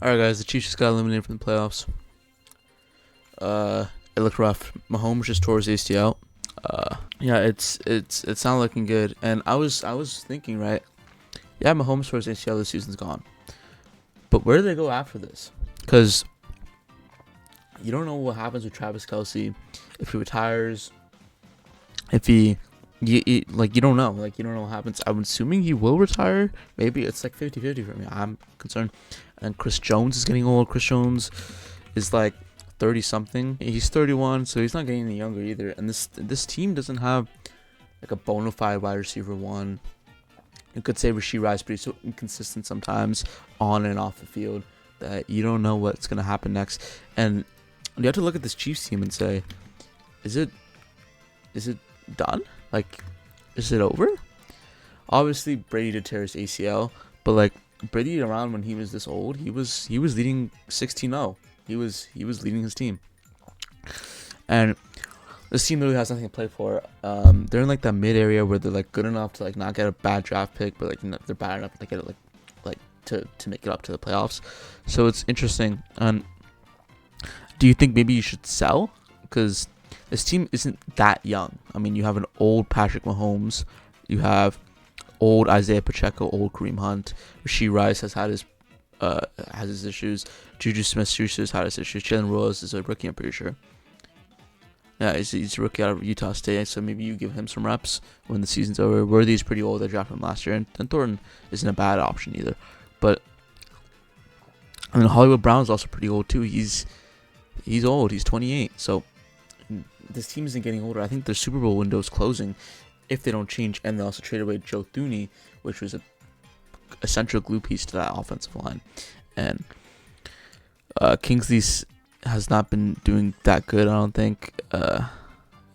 All right, guys. The Chiefs just got eliminated from the playoffs. It looked rough. Mahomes just tore his ACL. Yeah, it's not looking good. And I was thinking, right? Yeah, Mahomes tore his ACL. This season's gone. But where do they go after this? Because you don't know what happens with Travis Kelsey if he retires. If you don't know. Like, you don't know what happens. I'm assuming he will retire. Maybe it's like 50-50 for me. I'm concerned. And Chris Jones is getting old. Chris Jones is like 30 something. He's 31, so he's not getting any younger either. And this team doesn't have like a bona fide wide receiver one. You could say Rashee Rice, but he's so inconsistent sometimes on and off the field that you don't know what's gonna happen next. And you have to look at this Chiefs team and say, is it done? Like, is it over? Obviously, Brady did tear his ACL, but like Brady around when he was this old, he was leading 16-0. He was leading his team, and this team really has nothing to play for. They're in like that mid area where they're like good enough to like not get a bad draft pick, but like they're bad enough to get it like to make it up to the playoffs. So it's interesting. And do you think maybe you should sell? Because this team isn't that young. I mean, you have an old Patrick Mahomes, you have old Isaiah Pacheco, old Kareem Hunt. Rashee Rice has his issues. Juju Smith-Schuster's had his issues. Jalen Rose is a rookie, I'm pretty sure. Yeah, he's a rookie out of Utah State, so maybe you give him some reps when the season's over. Worthy's pretty old. They drafted him last year, and Thornton isn't a bad option either. But I mean, Hollywood Brown's also pretty old too. He's old. He's 28. So this team isn't getting older. I think their Super Bowl window's closing if they don't change. And they also traded away Joe Thuney, which was a central glue piece to that offensive line. And Kingsley has not been doing that good, I don't think.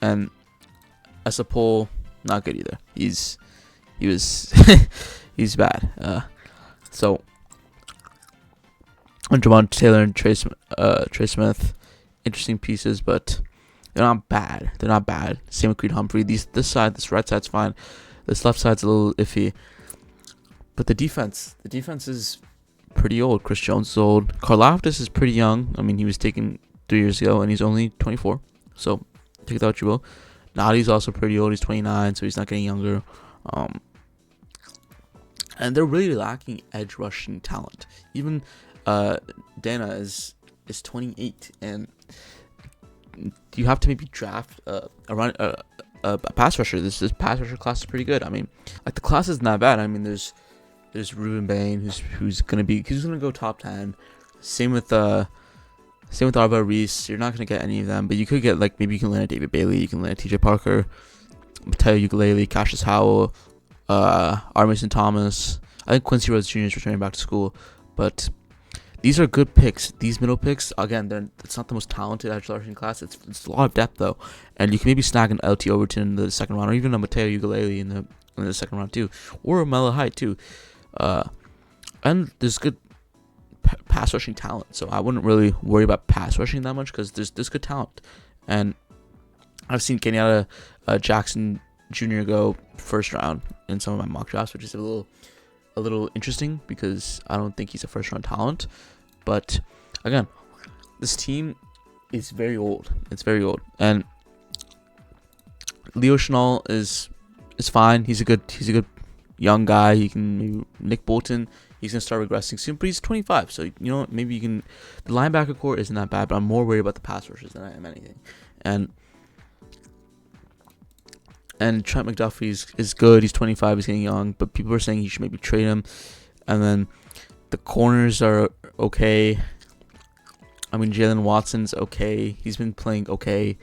And as a whole, not good either. He was he's bad. So and Javon Taylor and Trey Smith, interesting pieces, but they're not bad. They're not bad. Same with Creed Humphrey. This right side's fine. This left side's a little iffy. But the defense is pretty old. Chris Jones is old. Karlaftis is pretty young. I mean, he was taken 3 years ago, and he's only 24. So take that what you will. Nadi's also pretty old. He's 29, so he's not getting younger. And they're really lacking edge rushing talent. Even Dana is 28, and you have to maybe draft a pass rusher. This pass rusher class is pretty good. I mean, like, the class isn't that bad. I mean, there's Ruben Bain who's gonna go top 10. Same with Arba Reese. You're not gonna get any of them, but you could get, like, maybe you can land a David Bailey, you can land a TJ Parker, Mateo Ukulele, Cassius Howell, Armason Thomas. I think Quincy Rhodes Jr. is returning back to school, but these are good picks. These middle picks, again, it's not the most talented edge rushing class. It's a lot of depth though, and you can maybe snag an LT Overton in the second round, or even a Mateo Ukulele in the second round too, or a Melo Height too. And there's good pass rushing talent, so I wouldn't really worry about pass rushing that much because there's good talent. And I've seen Kenyatta Jackson Jr. go first round in some of my mock drafts, which is a little interesting because I don't think he's a first round talent. But again, this team is very old. It's very old, and Leo Chenal is fine. He's a good young guy. He can maybe Nick Bolton. He's gonna start regressing soon, but he's 25. So maybe you can. The linebacker core isn't that bad, but I'm more worried about the pass rushers than I am anything. And Trent McDuffie is good. He's 25. He's getting young, but people are saying you should maybe trade him. And then the corners are okay. I mean, Jalen Watson's okay. He's been playing okay.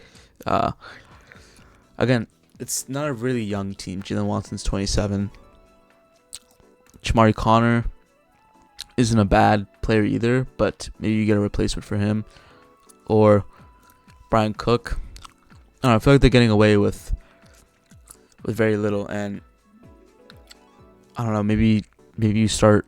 Again, it's not a really young team. Jalen Watson's 27. Chamari Connor isn't a bad player either, but maybe you get a replacement for him. Or Brian Cook. I don't know, I feel like they're getting away with very little, and I don't know, maybe you start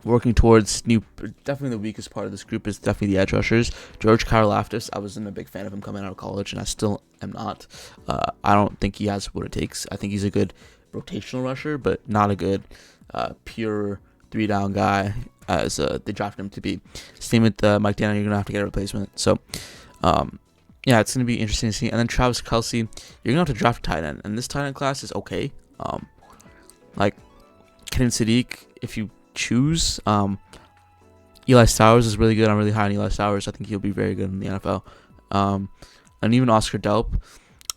working towards definitely the weakest part of this group is definitely the edge rushers. George Karlaftis, I wasn't a big fan of him coming out of college, and I still am not. I don't think he has what it takes. I think he's a good rotational rusher, but not a good pure 3-down guy. as they drafted him to be. Same with Mike Daniel, you're gonna have to get a replacement. So, yeah, it's gonna be interesting to see. And then Travis Kelce, you're gonna have to draft a tight end, and this tight end class is okay. Like Kenan Sadiq, if you choose. Eli Sowers is really good. I'm really high on Eli Sowers. I think he'll be very good in the NFL. And even Oscar Delp,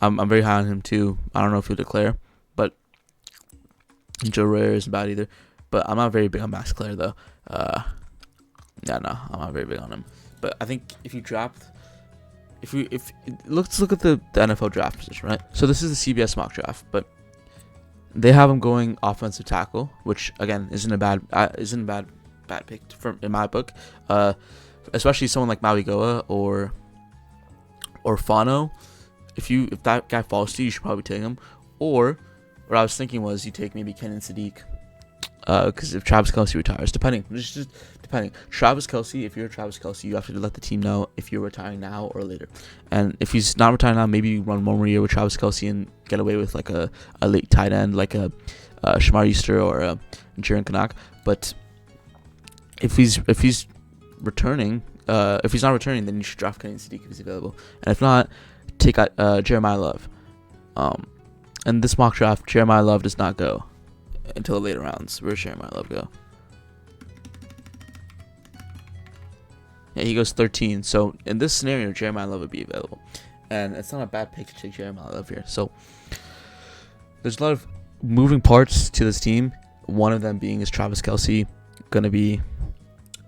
I'm very high on him too. I don't know if he'll declare, but Joe Rare isn't bad either. But I'm not very big on Max Clare though. Yeah, no, I'm not very big on him. But I think if you draft, let's look at the NFL draft position, right? So this is the CBS mock draft, but they have him going offensive tackle, which again isn't a bad pick in my book. Especially someone like Maui Goa or Fano. If that guy falls to you, you should probably take him. Or what I was thinking was you take maybe Kenan Sadiq. Because if Travis Kelce retires, depending. Travis Kelce, if you're Travis Kelce, you have to let the team know if you're retiring now or later. And if he's not retiring now, maybe you run one more year with Travis Kelce and get away with like a late tight end, like a Shamar Easter or a Jaron Canuck. But if he's returning, if he's not returning, then you should draft Kenan Sadiq if he's available. And if not, take Jeremiah Love. And this mock draft, Jeremiah Love does not go until the later rounds. Where's Jeremiah Love go? Yeah, he goes 13. So in this scenario, Jeremiah Love would be available, and it's not a bad pick to take Jeremiah Love here. So there's a lot of moving parts to this team. One of them being is Travis Kelce gonna be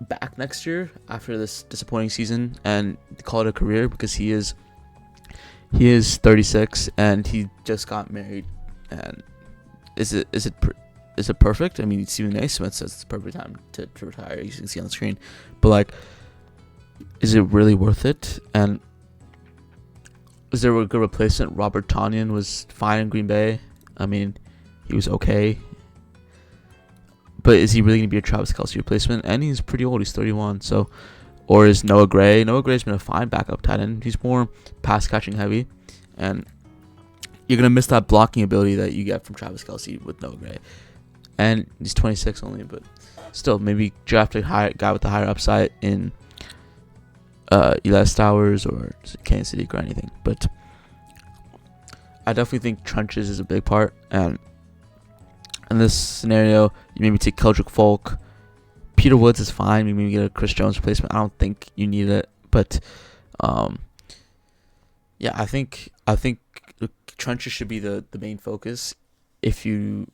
back next year after this disappointing season and call it a career, because he is 36 and he just got married. And is it perfect? I mean, Stephen A. Smith says it's the perfect time to retire. You can see on the screen, but like, is it really worth it? And is there a good replacement? Robert Tonyan was fine in Green Bay. I mean, he was okay. But is he really going to be a Travis Kelce replacement? And he's pretty old. He's 31. So, or is Noah Gray? Noah Gray's been a fine backup tight end. He's more pass catching heavy, and you're going to miss that blocking ability that you get from Travis Kelce with Noah Gray. And he's 26 only, but still, maybe draft a guy with a higher upside in Eli Sowers or Kenan Sadiq or anything. But I definitely think trenches is a big part, and in this scenario, you maybe take Keldrick Folk. Peter Woods is fine. Maybe get a Chris Jones replacement. I don't think you need it, but yeah, I think the trenches should be the main focus if you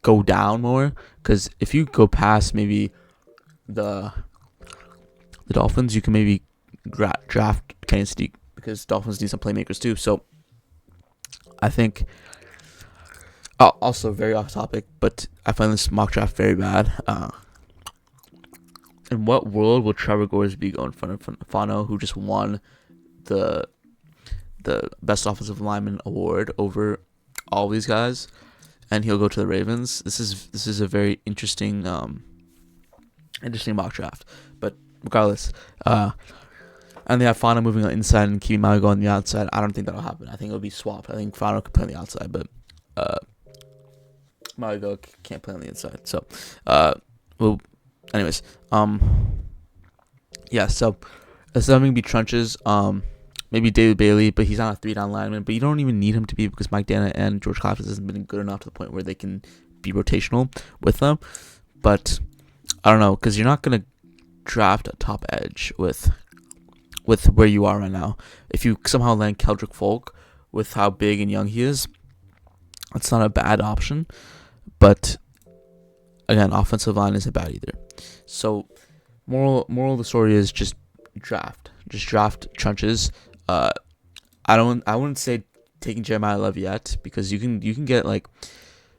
go down more, because if you go past maybe the Dolphins, you can maybe draft Kenan Sadiq, because Dolphins need some playmakers too. So I think, also very off topic, but I find this mock draft very bad. In what world will Trevor Gorsby go in front of Fano, who just won the best offensive lineman award over all these guys, and he'll go to the Ravens? This is a very interesting mock draft. But regardless, and they have Fano moving on inside and keeping Maui on the outside. I don't think that'll happen. I think it'll be swapped. I think Fano could play on the outside, but Maui can't play on the inside. So, well, anyways, yeah. So it's going to be trenches. Maybe David Bailey, but he's not a 3-down lineman. But you don't even need him to be, because Mike Dana and George Klaffis hasn't been good enough to the point where they can be rotational with them. But I don't know, because you're not gonna draft a top edge with where you are right now. If you somehow land Keldrick Folk with how big and young he is, it's not a bad option. But again, offensive line isn't bad either. So moral of the story is just draft trenches. I wouldn't say taking Jeremiah Love yet, because you can get like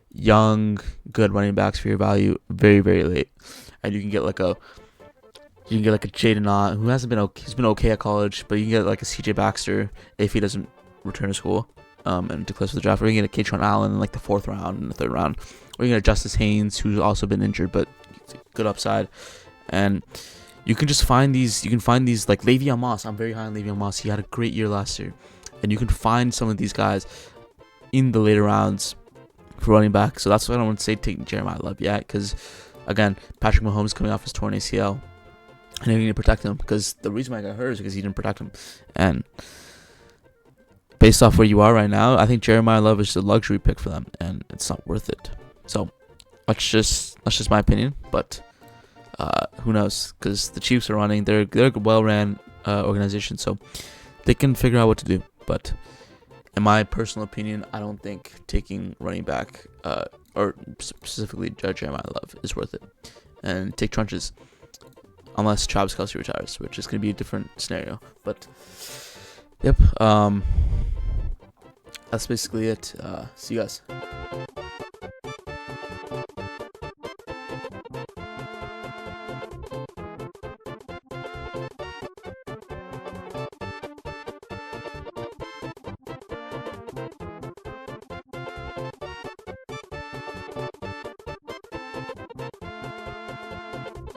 young good running backs for your value very, very late, and you can get like a Jaden Ott, who hasn't been okay. He's been okay at college, but you can get like a CJ Baxter if he doesn't return to school and declares for the draft. Or you can get a Katron Allen in like the 4th round and the 3rd round. Or you can get Justice Haynes, who's also been injured but good upside. And you can just find these. You can find these like Le'Veon Moss. I'm very high on Le'Veon Moss. He had a great year last year, and you can find some of these guys in the later rounds for running back. So that's why I don't want to say taking Jeremiah Love yet, because Again, Patrick Mahomes coming off his torn ACL, and you need to protect him, because the reason why I got hurt is because he didn't protect him. And based off where you are right now, I think Jeremiah Love is a luxury pick for them, and it's not worth it. So that's just my opinion. But who knows? Because the Chiefs are running, they're a well-ran organization, so they can figure out what to do. But in my personal opinion, I don't think taking running back or specifically Jeremiah Love is worth it. And take Trunches, unless Travis Kelce retires, which is going to be a different scenario. But yep, that's basically it. See you guys.